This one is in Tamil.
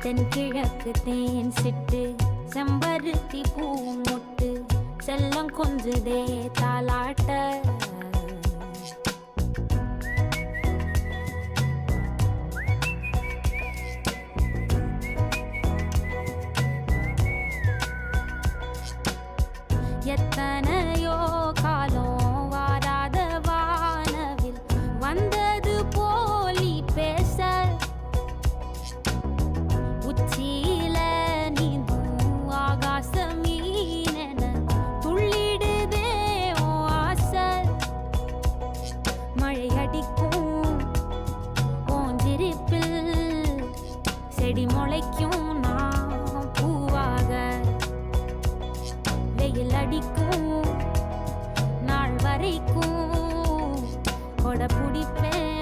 தென்கிழக்கு தேன் சிட்டு செம்பருத்தி பூ முட்டு செல்லம் கொஞ்சுதே தாலாட்ட எத்தனையோ காலம் வாராத வானவில் வந்தது போலி பேச உச்சியில நீந்தும் ஆகாச மீனென துள்ளிடுதே ஓ ஆசை மழை அடிக்கும் ஓஞ்சிருப்பில் செடி முளைக்கும் நான் பூவாக வெயில் அடிக்கும் நாள் வரைக்கும் கொடை பிடிப்பேன்